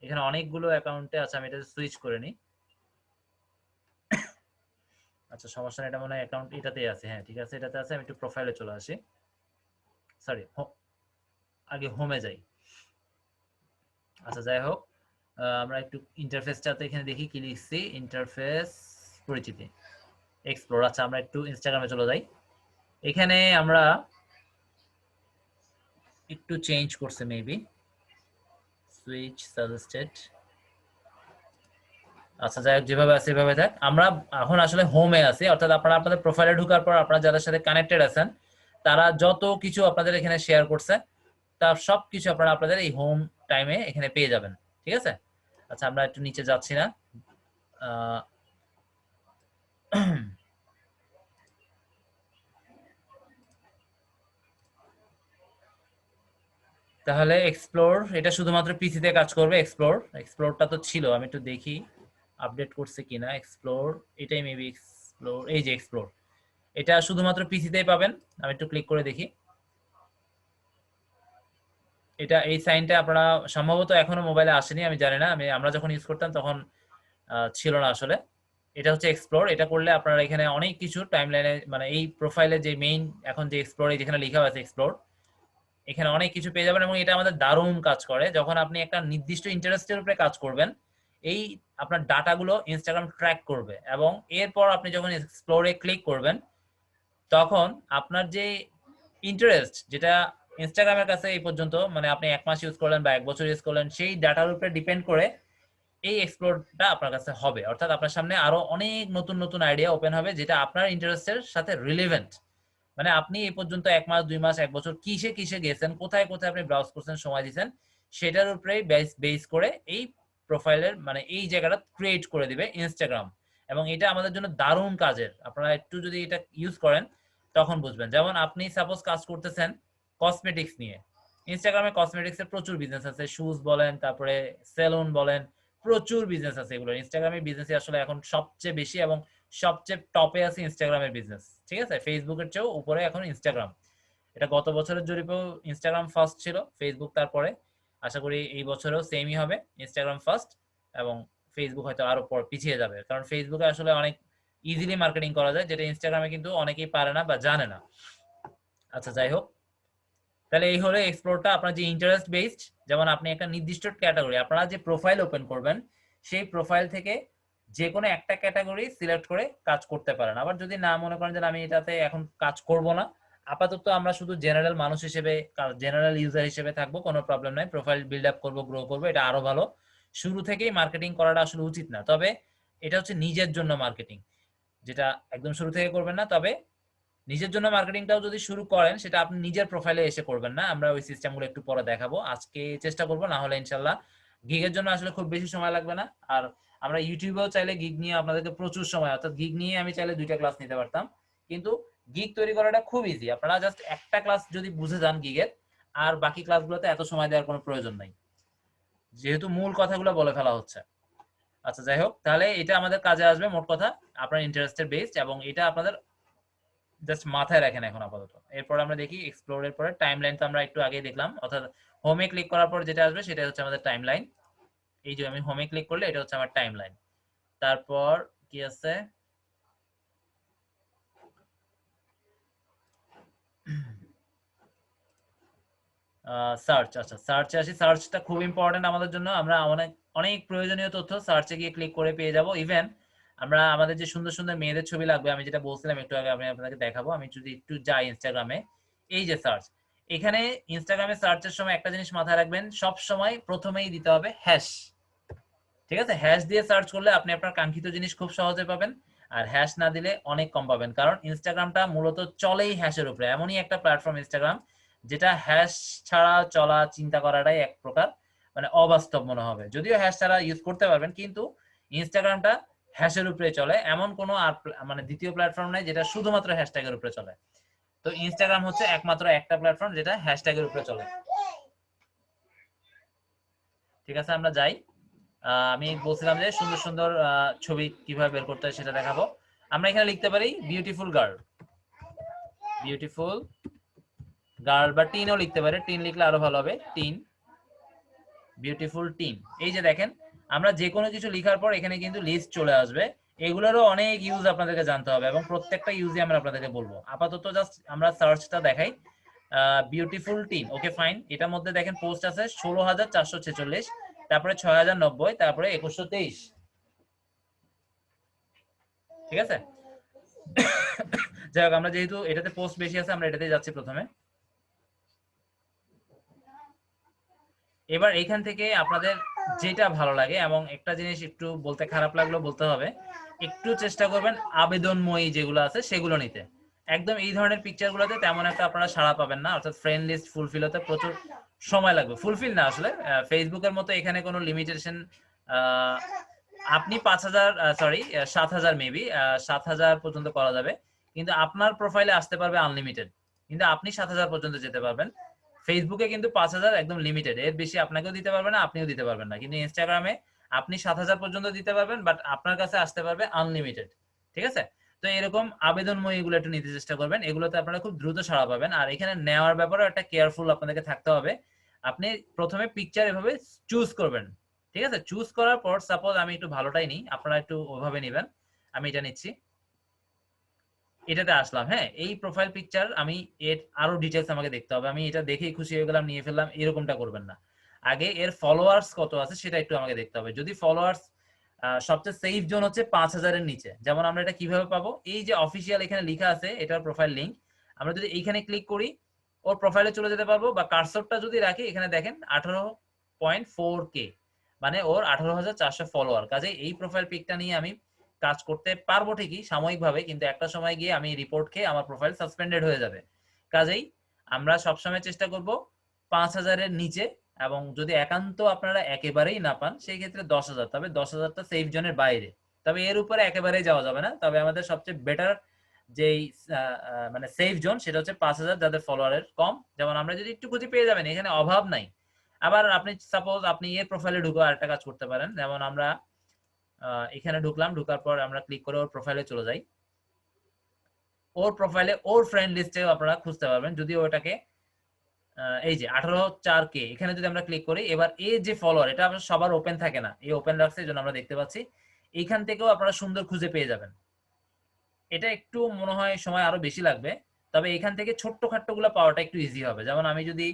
এখানে অনেকগুলো অ্যাকাউন্টে আছে, আমি এটা সুইচ করে নিই। আচ্ছা সমস্যা নেই, এটা মনে হয় অ্যাকাউন্ট এটাতেই আছে। হ্যাঁ ঠিক আছে, এটাতে আছে। আমি একটু প্রোফাইলে চলে আসি, সরি আগে হোমে যাই। আচ্ছা যাই হোক, আমরা একটু ইন্টারফেসটাতে এখানে দেখি কি লিখছি। ইন্টারফেস, পরিচিতি, এক্সপ্লোর। আচ্ছা আমরা একটু ইনস্টাগ্রামে চলে যাই। এখানে আমরা একটু চেঞ্জ করছে মেবি, সুইচ সাজেস্টেড। আচ্ছা যাই হোক, যেভাবে আছে সেভাবে থাক। আমরা এখন আসলে হোমে আছি, অর্থাৎ আপনারা আপনাদের প্রোফাইলে ঢোকার পর আপনারা যাদের সাথে কানেক্টেড আছেন, তারা যত কিছু আপনাদের এখানে শেয়ার করছে, তার সবকিছু আপনারা আপনাদের এই হোম টাইমে এখানে পেয়ে যাবেন। ঠিক আছে, আচ্ছা আমরা একটু নিচে যাচ্ছি না। তাহলে এক্সপ্লোর, এটা শুধুমাত্র পিসিতে কাজ করবে। এক্সপ্লোরটা তো ছিল, আমি একটু দেখি আপডেট করছে কিনা। এক্সপ্লোর, এটাই মেবি এক্সপ্লোর, এই যে এক্সপ্লোর, এটা শুধুমাত্র পিসিতেই পাবেন। আমি একটু ক্লিক করে দেখি। এটা এই সাইনটা আপনারা সম্ভবত এখনো মোবাইলে আসেনি, আমি জানি না। আমরা যখন ইউজ করতাম তখন ছিল না আসলে। এটা হচ্ছে এক্সপ্লোর। এটা করলে আপনারা এখানে অনেক কিছু টাইমলাইনে, মানে এই প্রোফাইলে যে মেইন এখন যে এক্সপ্লোর, যেখানে লেখা আছে এক্সপ্লোর, এখানে অনেক কিছু পেয়ে যাবেন। এবং এটা আমাদের দারুণ কাজ করে, যখন আপনি একটা নির্দিষ্ট ইন্টারেস্টের উপরে কাজ করবেন, এই আপনার ডাটাগুলো ইনস্টাগ্রাম ট্র্যাক করবে, এবং এরপর আপনি যখন এক্সপ্লোরে ক্লিক করবেন, তখন আপনার যে ইন্টারেস্ট, যেটা ইনস্টাগ্রামের কাছে এই পর্যন্ত মানে আপনি 1 মাস ইউজ করলেন বা 1 বছর ইউজ করলেন, সেই ডাটার উপরে ডিপেন্ড করে এই এক্সপ্লোরটা আপনার কাছে হবে। অর্থাৎ আপনার সামনে আরো অনেক নতুন নতুন আইডিয়া ওপেন হবে যেটা আপনার ইন্টারেস্টের সাথে রিলেভেন্ট। মানে আপনি এই পর্যন্ত 1 মাস 2 মাস 1 বছর কিসে কিসে গেছেন, কোথায় কোথায় আপনি ব্রাউজ করছেন, সময় দিয়েছেন, সেটার উপরে বেস করে এই প্রোফাইলের মানে এই জায়গাটা ক্রিয়েট করে দিবে ইনস্টাগ্রাম। এবং এটা আমাদের জন্য দারুণ কাজের, আপনারা একটু যদি এটা ইউজ করেন তখন বুঝবেন। যেমন আপনি সাপোজ কাজ করতেছেন কসমেটিক্স নিয়ে, ইনস্টাগ্রামে কসমেটিক্স এর প্রচুর বিজনেস আছে, শুজ বলেন, তারপরে সেলুন বলেন, প্রচুর বিজনেস আছে এগুলো। ইনস্টাগ্রামের বিজনেসই আসলে এখন সবচেয়ে বেশি এবং সবচেয়ে টপে আছে ইনস্টাগ্রামের বিজনেস, ঠিক আছে? ফেসবুকের চেয়েও উপরে এখন ইনস্টাগ্রাম। এটা গত বছরের জরিপেও ইনস্টাগ্রাম ফার্স্ট ছিল, ফেসবুক তারপরে। আশা করি এই বছরেও সেমই হবে, ইনস্টাগ্রাম ফার্স্ট এবং ফেসবুক হয়তো আরো পর পিছিয়ে যাবে, কারণ ফেসবুকে আসলে অনেক ইজিলি মার্কেটিং করা যায়, যেটা ইনস্টাগ্রামে কিন্তু অনেকেই পারে না বা জানে না। আচ্ছা যাই হোক, তাহলে এই হলো এক্সপ্লোরটা আপনার যে ইন্টারেস্ট বেসড। যেমন আপনি একটা নির্দিষ্ট ক্যাটাগরি, আপনারা যে প্রোফাইল ওপেন করবেন সেই প্রোফাইল থেকে যে কোনো একটা ক্যাটাগরি সিলেক্ট করে কাজ করতে পারেন। আবার যদি না মনে করেন যে আমি এটাতে এখন কাজ করব না, আপাতত আমরা শুধু জেনারেল মানুষ হিসেবে, জেনারেল ইউজার হিসেবে থাকবো, কোনো প্রবলেম নাই। প্রোফাইল বিল্ড আপ করবো, গ্রো করবো, এটা আরো ভালো। শুরু থেকেই মার্কেটিং করাটা আসলে উচিত না, তবে এটা হচ্ছে নিজের জন্য মার্কেটিং, যেটা একদম শুরু থেকে করবেন না। তবে নিজের জন্য মার্কেটিংটাও যদি শুরু করেন সেটা আপনি নিজের প্রোফাইলে এসে করবেন না, আমরা ওই সিস্টেমগুলো একটু পরে দেখাবো। আজকে চেষ্টা করবো, না হলে ইনশাল্লাহ। গিগের জন্য আসলে খুব বেশি সময় লাগবে না। আর আমরা ইউটিউবেও চাইলে গিগ নিয়ে আপনাদেরকে প্রচুর সময়, অর্থাৎ গিগ নিয়ে আমি চাইলে 2টা ক্লাস নিতে পারতাম, কিন্তু গিগ তৈরি করাটা খুব ইজি। আপনারা জাস্ট একটা ক্লাস যদি বুঝে যান গিগের, আর বাকি ক্লাসগুলোতে এত সময় দেওয়ার কোনো প্রয়োজন নাই, যেহেতু মূল কথাগুলো বলে ফেলা হচ্ছে। আচ্ছা যাই হোক, তাহলে এটা আমাদের কাজে আসবে মোট কথা, আপনার ইন্টারেস্টের বেসড, এবং এটা আপনাদের জাস্ট মাথায় রাখেন এখন আপাতত। এরপর আমরা দেখি এক্সপ্লোরের পরে টাইমলাইন, তো আমরা একটু আগেই দেখলাম, অর্থাৎ হোমে ক্লিক করার পর যেটা আসবে সেটা হচ্ছে আমাদের টাইমলাইন। এই যে আমি হোমে ক্লিক করলে এটা হচ্ছে আমার টাইমলাইন। তারপর কি আছে, সার্চ। আচ্ছা সার্চে আসি, সার্চটা খুব ইম্পর্টেন্ট আমাদের জন্য। আমরা অনেক অনেক প্রয়োজনীয় তথ্য সার্চে গিয়ে ক্লিক করে পেয়ে যাব। ইভেন আমরা আমাদের যে সুন্দর সুন্দর মেয়েদের ছবি লাগবে, আমি যেটা বলছিলাম একটু আগে, আমি আপনাকে দেখাবো। আমি যদি একটু যাই ইনস্টাগ্রামে, এই যে সার্চ, এখানে ইনস্টাগ্রামে সার্চের সময় একটা জিনিস মাথায় রাখবেন, সব সময় প্রথমেই দিতে হবে হ্যাশ। ঠিক আছে? হ্যাশ দিয়ে সার্চ করলে আপনি আপনার কাঙ্ক্ষিত জিনিস খুব সহজে পাবেন, আর হ্যাশ না দিলে অনেক কম পাবেন। কারণ ইনস্টাগ্রামটা মূলত চলেই হ্যাশের উপরে, এমনই একটা প্ল্যাটফর্ম ইনস্টাগ্রাম যেটা হ্যাশ ছাড়া চলা চিন্তা করাটাই এক প্রকার মানে অবাস্তব মনে হবে। যদিও হ্যাশ ছাড়া ইউজ করতে পারবেন, কিন্তু ইনস্টাগ্রামটা হ্যাশের উপরে চলে, এমন কোনো আর মানে দ্বিতীয় প্ল্যাটফর্ম নাই যেটা শুধুমাত্র হ্যাশট্যাগের উপরে চলে। তো ইনস্টাগ্রাম হচ্ছে একমাত্র একটা প্ল্যাটফর্ম যেটা হ্যাশট্যাগের উপরে চলে। ঠিক আছে, আমরা যাই। আমি বলছিলাম যে সুন্দর সুন্দর ছবি কিভাবে বের করতে হয় সেটা দেখাবো। আমরা এখানে লিখতে পারি বিউটিফুল গার্ল, বিউটিফুল গার্ল, বা টিনও লিখতে পারি, টিন লিখলে আরো ভালো হবে, টিন, বিউটিফুল টিন। এই যে দেখেন, আমরা যে কোনো কিছু লেখার পর এখানে কিন্তু লিস্ট চলে আসবে। এগুলোরও অনেক ইউজ আপনাদেরকে জানতে হবে এবং প্রত্যেকটা ইউজে আমরা আপনাদেরকে বলবো। আপাতত জাস্ট আমরা সার্চটা দেখাই, বিউটিফুল টিন, ওকে ফাইন। এটার মধ্যে দেখেন পোস্ট আছে 16,446, তারপরে 6,090, তারপরে 2,123। ঠিক আছে? যাই হোক, আমরা যেহেতু এটাতে পোস্ট বেশি আছে, আমরা এটাতে যাচ্ছি প্রথমে। এবার এখান থেকে আপনাদের যেটা ভালো লাগে, এবং একটা জিনিস একটু বলতে খারাপ লাগলো বলতে হবে, একটু চেষ্টা করবেন আবেদনময়ী যেগুলো আছে সেগুলো নিতে। একদম এই ধরনের পিকচার গুলোতে তেমন একটা আপনারা সাড়া পাবেন না, অর্থাৎ ফ্রেন্ড লিস্ট ফুলফিল হতে প্রচুর সময় লাগবে। ফুলফিল না, আসলে ফেসবুকের মতো এখানে কোনো লিমিটেশন, আপনি 5,000 সরি 7,000 মেবি 7,000 পর্যন্ত করা যাবে, কিন্তু আপনার প্রোফাইলে আসতে পারবে আনলিমিটেড, কিন্তু আপনি 7,000 পর্যন্ত যেতে পারবেন। ফেসবুকে কিন্তু 5,000 একদম লিমিটেড, এর বেশি আপনাকেও দিতে পারবে না, আপনিও দিতে পারবেন না। কিন্তু ইনস্টাগ্রামে আপনি 7,000 পর্যন্ত দিতে পারবেন, বাট আপনার কাছে আসতে পারবে আনলিমিটেড। ঠিক আছে? তো এরকম আবেদনময় এগুলো একটু নিতে চেষ্টা করবেন, এগুলোতে আপনারা খুব দ্রুত সাড়া পাবেন। আর এখানে নেওয়ার ব্যাপারে একটা কেয়ারফুল আপনাদেরকে থাকতে হবে। আপনি প্রথমে পিকচার এভাবে চুজ করবেন। ঠিক আছে? চুজ করার পর সাপোজ আমি একটু ভালোটাই নিই, আপনারা একটু ওইভাবে নেবেন। আমি এটা নিচ্ছি, এটাতে আসলাম। হ্যাঁ, এই প্রোফাইল পিকচার, আমি এর আরো ডিটেলস আমাকে দেখতে হবে। আমি এটা দেখেই খুশি হয়ে গেলাম, নিয়ে ফেললাম, এরকমটা করবেন না। আগে এর ফলোয়ার্স কত আছে সেটা একটু আমাকে দেখতে হবে। যদি ফলোয়ার্স সবচেয়ে সেফ জোন হচ্ছে 5,000 এর নিচে। যেমন আমরা এটা কিভাবে পাবো, এই যে অফিসিয়াল এখানে লেখা আছে এটার প্রোফাইল লিংক, আমরা যদি এইখানে ক্লিক করি, ওর প্রোফাইলে চলে যেতে পারবো, বা কার্সরটা যদি রাখি এখানে দেখেন 18.4K, মানে ওর 18,400 ফলোয়ার। কাজে এই প্রোফাইল পিকটা নিয়ে আমি কাজ করতে পারবো ঠিকই সাময়িকভাবে, কিন্তু একটা সময় গিয়ে আমি রিপোর্ট খেয়ে আমার প্রোফাইল সাসপেন্ডেড হয়ে যাবে। কাজেই আমরা সবসময় চেষ্টা করব 5,000-এর নিচে, এবং যদি একান্ত আপনারা একেবারেই না পান সেই ক্ষেত্রে 10,000, তবে 10,000টা সেফ জোনের বাইরে, তবে এর উপরে একেবারেই যাওয়া যাবে না। তবে আমাদের সবচেয়ে বেটার যেই মানে সেফ জোন সেটা হচ্ছে 5,000, যাদের ফলোয়ারের কম। যেমন আমরা যদি একটু খুঁজে পেয়ে যাবেন, এখানে অভাব নাই। আবার আপনি সাপোজ আপনি এর প্রোফাইলে ঢুকে আরেকটা কাজ করতে পারেন, যেমন আমরা এখানে ঢুকলাম, ঢুকার পর আমরা ক্লিক করে ওর প্রোফাইলে চলে যাই। ওর প্রোফাইলে ওর ফ্রেন্ড লিস্টেও আপনারা খুঁজতে পারবেন, যদি ওটাকে এই যে 18,4K এখানে যদি আমরা ক্লিক করি, এবার এই যে ফলোয়ার, এটা সবার ওপেন থাকে না, এই ওপেন রাখছে, এই জন্য আমরা দেখতে পাচ্ছি। এইখান থেকেও আপনারা সুন্দর খুঁজে পেয়ে যাবেন। এটা একটু মনে হয় সময় আরো বেশি লাগবে, তবে এখান থেকে ছোট্ট খাট্টো গুলো পাওয়াটা একটু ইজি হবে। যেমন আমি যদি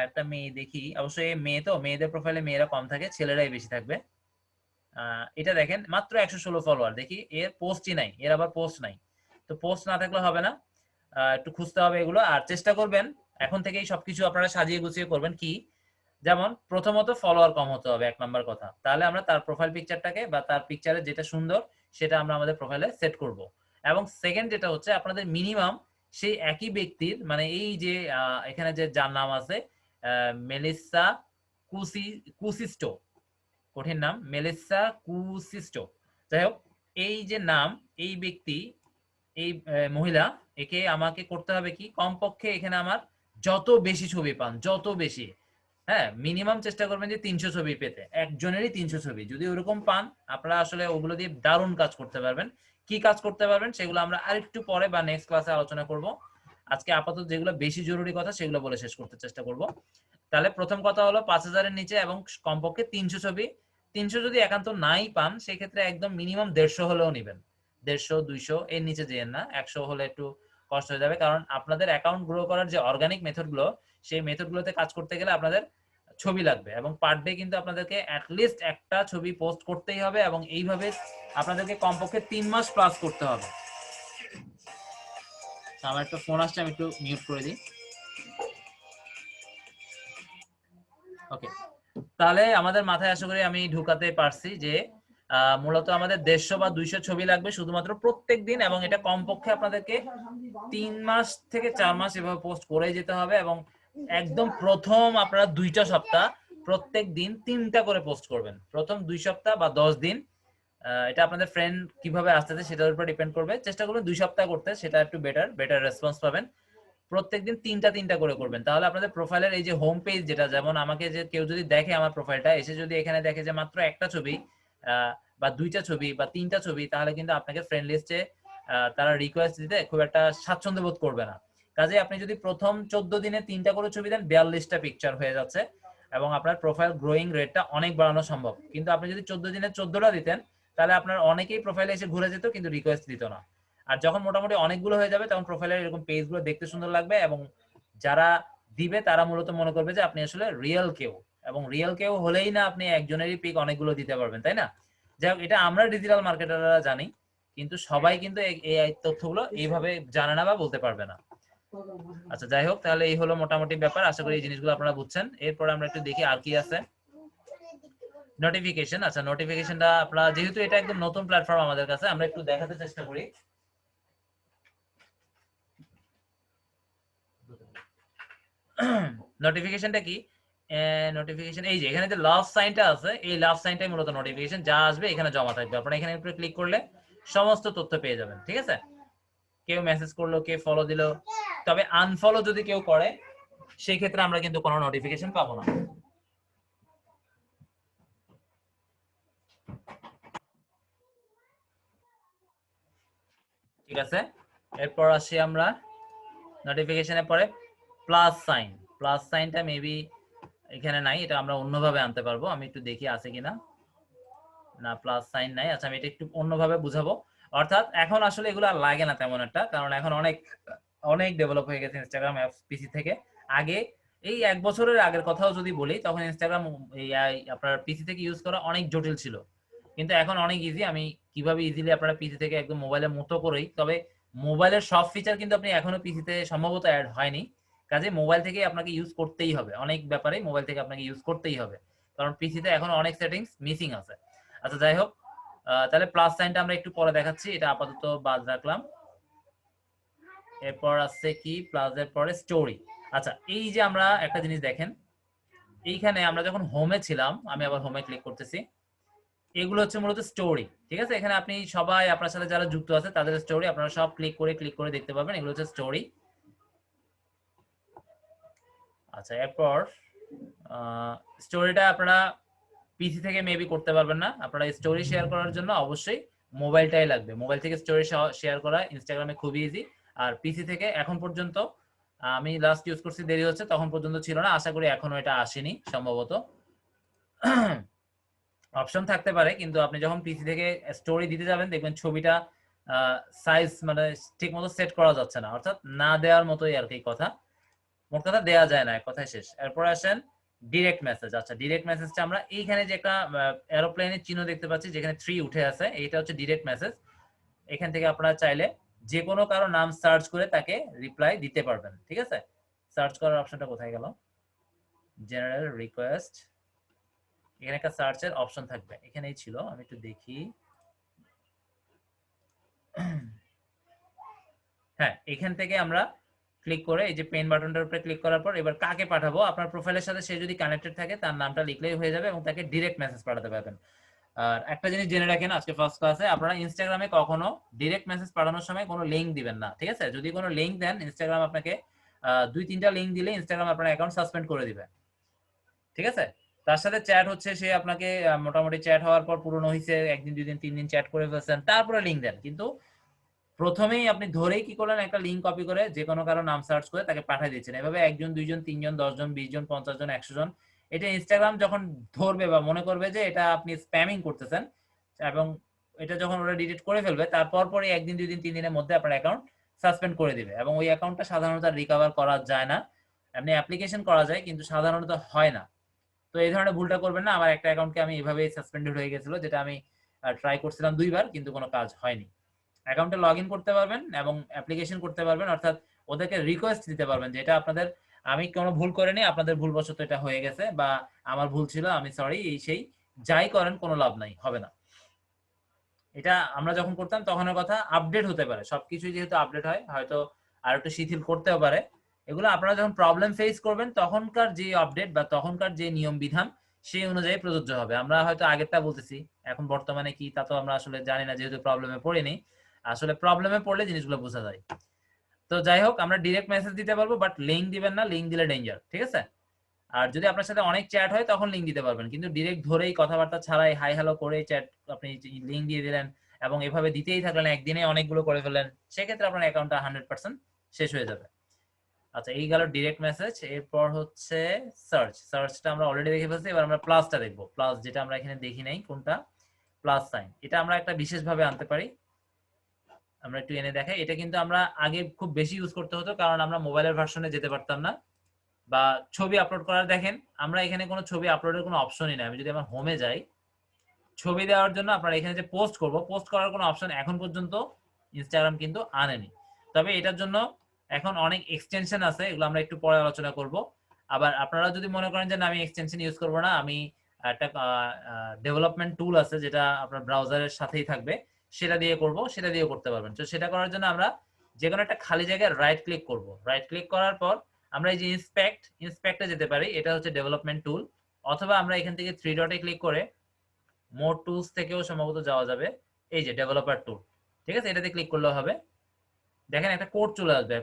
একটা মেয়ে দেখি, অবশ্যই মেয়ে তো, মেয়েদের প্রোফাইলে মেয়েরা কম থাকে, ছেলেরাই বেশি থাকবে। এটা দেখেন মাত্র 116 ফলোয়ার, দেখি এর পোস্টই নাই, এর আবার পোস্ট নাই। তো পোস্ট না থাকলে হবে না, একটু খুঁজতে হবে এগুলো। আর চেষ্টা করবেন এখন থেকেই সবকিছু আপনারা সাজিয়ে গুছিয়ে করবেন। কি, যেমন প্রথমত ফলোয়ার কম হতে হবে, 1 নম্বর কথা। তাহলে আমরা তার প্রোফাইল পিকচারটাকে বা তার পিকচারে যেটা সুন্দর সেটা আমরা আমাদের প্রোফাইলে সেট করব। এবং সেকেন্ড যেটা হচ্ছে, আপনাদের মিনিমাম সেই একই ব্যক্তির, মানে এই যে এখানে যে যার নাম আছে মেলিসা কুসিস্টো, কঠিন নাম, মেলিসা কুসিস্টো, যাই হোক, এই যে নাম, এই ব্যক্তি, এই মহিলা, একে আমাকে করতে হবে কি, কমপক্ষে এখানে আমার যত বেশি ছবি পান, যত বেশি, হ্যাঁ, মিনিমাম চেষ্টা করবেন যে 300 ছবি পেতে, একজনেরই 300 ছবি। যদি ওরকম পান, আপনারা আসলে ওগুলো দিয়ে দারুণ কাজ করতে পারবেন। কি কাজ করতে পারবেন সেগুলো আমরা আরেকটু পরে বা নেক্সট ক্লাসে আলোচনা করব। আজকে আপাতত যেগুলো বেশি জরুরি কথা সেগুলো বলে শেষ করতে চেষ্টা করব। তাহলে প্রথম কথা হলো 5,000-এর নিচে এবং কমপক্ষে 300 ছবি। 300 যদি একান্ত নাই পান, সেক্ষেত্রে একদম মিনিমাম 150 হলেও নেবেন। 150, 200 এর নিচে যেন না, 100 হলে একটু কষ্ট হয়ে যাবে। কারণ আপনাদের অ্যাকাউন্ট গ্রো করার যে অর্গানিক মেথড গুলো, সেই মেথড গুলোতে কাজ করতে গেলে আপনাদের ছবি লাগবে, এবং পার ডে কিন্তু আপনাদেরকে অ্যাটলিস্ট একটা ছবি পোস্ট করতেই হবে, এবং এইভাবে আপনাদেরকে কমপক্ষে 3 মাস প্লাস করতে হবে। আমার একটা ফোন আসছে, আমি একটু মিউট করে দিই। ওকে, তাহলে আমাদের মাথায় আশা করি আমি ঢুকাতে পারছি যে মূলত আমাদের 150 বা 200 ছবি লাগবে শুধুমাত্র প্রত্যেক দিন, এবং এটা কমপক্ষে আপনাদেরকে 3 মাস থেকে 4 মাস এভাবে পোস্ট করে যেতে হবে। এবং একদম প্রথম আপনারা 2টা সপ্তাহ প্রত্যেক দিন 3টা করে পোস্ট করবেন, প্রথম 2 সপ্তাহ বা 10 দিন। এটা আপনাদের ফ্রেন্ড কিভাবে আসতেছে সেটার উপর ডিপেন্ড করবে। চেষ্টা করবেন 2 সপ্তাহ করতে, সেটা একটু বেটার রেসপন্স পাবেন। প্রত্যেকদিন 3টা করে করবেন, তাহলে আপনাদের প্রোফাইলের এই যে হোম পেজ, যেটা যেমন আমাকে যে কেউ যদি দেখে আমার প্রোফাইলটা, এসে যদি এখানে দেখে যে মাত্র একটা ছবি বা 2টা ছবি বা 3টা ছবি, তাহলে কিন্তু আপনাকে ফ্রেন্ড লিস্টে তারা রিকোয়েস্ট দিতে খুব একটা স্বাচ্ছন্দ্য বোধ করবে না। কাজে আপনি যদি প্রথম 14 দিনে 3টা করে ছবি দেন, 42টা পিকচার হয়ে যাচ্ছে, এবং আপনার প্রোফাইল গ্রোয়িং রেটটা অনেক বাড়ানো সম্ভব। কিন্তু আপনি যদি 14 দিনে 14টা দিতেন, তাহলে আপনার অনেকেই প্রোফাইলে এসে ঘুরে যেত, কিন্তু রিকোয়েস্ট দিত না। আর যখন মোটামুটি অনেকগুলো হয়ে যাবে, তখন প্রোফাইলের এরকম পেজগুলো দেখতে সুন্দর লাগবে, এবং যারা দিবে তারা মূলত মনে করবে যে আপনি আসলে রিয়েল কেউ, এবং রিয়েল কেউ হলেই না আপনি একজনেরই পিক অনেকগুলো দিতে পারবেন, তাই না? যাই হোক, এটা আমরা ডিজিটাল মার্কেটাররা জানি, কিন্তু সবাই কিন্তু এই তথ্যগুলো এইভাবে জানে না বা বলতে পারবে না। আচ্ছা, যাই হোক, তাহলে এই হলো মোটামুটি ব্যাপার। আশা করি এই জিনিসগুলো আপনারা বুঝছেন। এরপর আমরা একটু দেখি আর কি আছে। নোটিফিকেশন। আচ্ছা, নোটিফিকেশনটা আপনারা, যেহেতু এটা একদম নতুন প্ল্যাটফর্ম আমাদের কাছে, আমরা একটু দেখাতে চেষ্টা করি। নোটিফিকেশনটা কি? নোটিফিকেশন এই যে এখানে যে লাভ সাইনটা আছে, এই লাভ সাইনটাই মূলত নোটিফিকেশন। যা আসবে এখানে জমা থাকবে, আপনারা এখানে উপরে ক্লিক করলে সমস্ত তথ্য পেয়ে যাবেন। ঠিক আছে, কেউ মেসেজ করলো, কে ফলো দিল, তবে আনফলো যদি কেউ করে, সেই ক্ষেত্রে আমরা কিন্তু কোনো নোটিফিকেশন পাবো না। ঠিক আছে, এরপর আসি আমরা নোটিফিকেশনের পরে প্লাস সাইন। প্লাস সাইনটা মেবি এখানে নাই, এটা আমরা অন্যভাবে আনতে পারবো। আমি একটু দেখি আছে কিনা। না, প্লাস সাইন নাই। আচ্ছা, আমি এটা একটু অন্যভাবে বুঝাবো। অর্থাৎ এখন আসলে এগুলো আর লাগে না তেমন একটা, কারণ এখন অনেক অনেক ডেভেলপ হয়ে গেছে ইনস্টাগ্রাম অ্যাপস পিসি থেকে। আগে এই 1 বছরের আগের কথাও যদি বলি, তখন ইনস্টাগ্রাম এই আপনার পিসি থেকে ইউজ করা অনেক জটিল ছিল, কিন্তু এখন অনেক ইজি। আমি কিভাবে ইজিলি আপনারা পিসি থেকে একদম মোবাইলের মতো করেই, তবে মোবাইলের সব ফিচার কিন্তু আপনি এখনো পিসিতে সম্ভবত অ্যাড হয়নি, কাজে মোবাইল থেকে আপনাকে ইউজ করতেই হবে, অনেক ব্যাপারে মোবাইল থেকে আপনাকে ইউজ করতেই হবে, কারণ পিসিতে এখন অনেক সেটিংস মিসিং আছে। আচ্ছা যাই হোক, তাহলে প্লাস সাইনটা আমরা একটু পরে দেখাচ্ছি, এটা আপাতত বাদ রাখলাম। এরপর আছে কি প্লাসের পরে স্টোরি। আচ্ছা এই যে আমরা একটা জিনিস দেখেন, এইখানে আমরা যখন হোমে ছিলাম, আমি আবার হোমে ক্লিক করতেছি, এগুলো হচ্ছে মূলত স্টোরি। ঠিক আছে, এখানে আপনি সবাই আপনার সাথে যারা যুক্ত আছে তাদের স্টোরি আপনারা সব ক্লিক করে দেখতে পাবেন, এগুলো হচ্ছে স্টোরি। আচ্ছা এরপর স্টোরিটা আপনারা পিসি থেকে মেবি করতে পারবেন না, আপনারা স্টোরি শেয়ার করার জন্য অবশ্যই মোবাইলটাই লাগবে। মোবাইল থেকে স্টোরি শেয়ার করা ইনস্টাগ্রামে খুবই ইজি। আর পিসি থেকে এখন পর্যন্ত আমি লাস্ট ইউজ করছি দেরি হচ্ছে, তখন পর্যন্ত ছিল না, আশা করি এখনো এটা আসেনি সম্ভবত। অপশন থাকতে পারে, কিন্তু আপনি যখন পিসি থেকে স্টোরি দিতে যাবেন দেখবেন ছবিটা সাইজ মানে ঠিক মতো সেট করা যাচ্ছে না, অর্থাৎ না দেওয়ার মতোই আর কি কথা, মোট কথা দেওয়া যায় না, এক কথায় শেষ। এরপর আসেন ডিরেক্ট মেসেজ। আচ্ছা ডিরেক্ট মেসেজটা আমরা এইখানে যে একটা এরোপ্লেনের চিহ্ন দেখতে পাচ্ছি যেখানে 3 উঠে আছে, এইটা হচ্ছে ডিরেক্ট মেসেজ। এখান থেকে আপনারা চাইলে যে কোনো কারো নাম সার্চ করে তাকে রিপ্লাই দিতে পারবেন। ঠিক আছে, সার্চ করার অপশনটা কোথায় গেল? জেনারেল রিকোয়েস্ট, এখানে একটা সার্চের অপশন থাকবে, এখানেই ছিল, আমি একটু দেখি। হ্যাঁ এখান থেকে আমরা ক্লিক করে এই যে পেন বাটনটার উপরে ক্লিক করার পর এবার কাকে পাঠাবো, আপনার প্রোফাইলের সাথে সে যদি কানেক্টেড থাকে তার নামটা লিখলেই হয়ে যাবে এবং তাকে ডিরেক্ট মেসেজ পাঠাতে পারবেন। আর একটা জিনিস জেনে রাখেন, আজকে ফার্স্ট ক্লাসে আপনারা ইনস্টাগ্রামে কখনো ডিরেক্ট মেসেজ পাঠানোর সময় কোনো লিংক দিবেন না। ঠিক আছে, যদি কোনো লিংক দেন ইনস্টাগ্রাম আপনাকে 2-3টা লিংক দিলে ইনস্টাগ্রাম আপনার অ্যাকাউন্ট সাসপেন্ড করে দিবে। ঠিক আছে, তার সাথে চ্যাট হচ্ছে, সে আপনাকে মোটামুটি চ্যাট হওয়ার পর পুরনো হয়েছে, 1 দিন 2 দিন 3 দিন চ্যাট করে ফেলছেন, তারপরে লিংক দেন, কিন্তু প্রথমেই আপনি ধরেই কি করলেন, একটা লিংক কপি করে যে কোনো কারো নাম সার্চ করে তাকে পাঠিয়ে দিচ্ছেন। এভাবে 1 জন 2 জন 3 জন 10 জন 20 জন 50 জন 100 জন, এটা ইনস্টাগ্রাম যখন ধরবে বা মনে করবে যে এটা আপনি স্প্যামিং করতেছেন, এবং এটা যখন ওরা ডিলিট করে ফেলবে তারপর পরে 1 দিন 2 দিন 3 দিনের মধ্যে আপনার অ্যাকাউন্ট সাসপেন্ড করে দিবে, এবং ওই অ্যাকাউন্টটা সাধারণত রিকভার করা যায় না। এমনি অ্যাপ্লিকেশন করা যায় কিন্তু সাধারণত হয় না। তো এই ধরনের ভুলটা করবেন না। আমার একটা অ্যাকাউন্টকে আমি এভাবেই সাসপেন্ডেড হয়ে গেছিল, যেটা আমি ট্রাই করছিলাম 2 বার কিন্তু কোনো কাজ হয়নি। অ্যাকাউন্টে লগ ইন করতে পারবেন এবং অ্যাপ্লিকেশন করতে পারবেন, অর্থাৎ ওদেরকে রিকোয়েস্ট দিতে পারবেন যে এটা আপনাদের, আমি কোনো ভুল করিনি, আপনাদের ভুলবশত এটা হয়ে গেছে, বা আমার ভুল ছিল, আমি সরি, এই সেই যাই করেন কোনো লাভ নাই, হবে না। এটা আমরা যখন করতাম তখনের কথা, আপডেট হতে পারে সবকিছুই, যেহেতু আপডেট হয় হয়তো আর একটু শিথিল করতেও পারে। এগুলো আপনারা যখন প্রবলেম ফেস করবেন তখনকার যে আপডেট বা তখনকার যে নিয়ম বিধান সেই অনুযায়ী প্রযোজ্য হবে। আমরা হয়তো আগেরটা বলতেছি, এখন বর্তমানে কি তা তো আমরা আসলে জানি না, যেহেতু প্রবলেমে পড়িনি। আসলে প্রবলেমে পড়লে জিনিসগুলো বোঝা যায়। তো যাই হোক, আমরা ডিরেক্ট মেসেজ দিতে পারবো, বাট লিংক দিবেন না, লিংক দিলে ডেঞ্জার। ঠিক আছে, আর যদি আপনার সাথে অনেক চ্যাট হয় তখন লিংক দিতে পারবেন, কিন্তু ডিরেক্ট ধরেই কথাবার্তা ছাড়াই হাই হ্যালো করে চ্যাট আপনি লিংক দিয়ে দিলেন এবং এভাবে দিতেই থাকলেন, একদিনে অনেকগুলো করে ফেললেন, সেক্ষেত্রে আপনার অ্যাকাউন্টটা 100% শেষ হয়ে যাবে। আচ্ছা এই গেল ডিরেক্ট মেসেজ। এরপর হচ্ছে সার্চ। সার্চটা আমরা অলরেডি দেখে ফেলছি, এবার আমরা প্লাসটা দেখবো। প্লাস যেটা আমরা এখানে দেখি নাই, কোনটা? Plus sign. এটা আমরা একটা বিশেষ ভাবে আনতে পারি, আমরা একটু এনে দেখাই। এটা কিন্তু আমরা আগে খুব বেশি ইউজ করতে হতো, কারণ আমরা মোবাইলের ভার্সনে যেতে পারতাম না, বা ছবি আপলোড করার, দেখেন আমরা এখানে কোনো ছবি আপলোডের কোনো অপশনই নাই। আমি যদি আমার হোমে যাই, ছবি দেওয়ার জন্য আপনারা এখানে যে পোস্ট করব, পোস্ট করার কোনো অপশন এখন পর্যন্ত ইনস্টাগ্রাম কিন্তু আনেনি। তবে এটার জন্য এখন অনেক এক্সটেনশন আছে, এগুলো আমরা একটু পরে আলোচনা করব। আবার আপনারা যদি মনে করেন যে না আমি এক্সটেনশন ইউজ করব না, আমি একটা ডেভেলপমেন্ট টুল আছে যেটা আপনার ব্রাউজারের সাথেই থাকবে, সেটা দিয়ে করব, সেটা দিয়ে করতে পারবেন। তো সেটা করার জন্য আমরা যে কোনো একটা খালি জায়গায় রাইট ক্লিক করব। রাইট ক্লিক করার পর আমরা এই যে ইন্সপেক্টে যেতে পারি, এটা হচ্ছে ডেভেলপমেন্ট টুল, অথবা আমরা এখান থেকে 3 ডটে ক্লিক করে মোর টুলস থেকেও সম্ভবত যাওয়া যাবে, এই যে ডেভেলপার টুল। ঠিক আছে, এটাতে ক্লিক করলেও হবে। দেখেন একটা কোড চলে আসবে,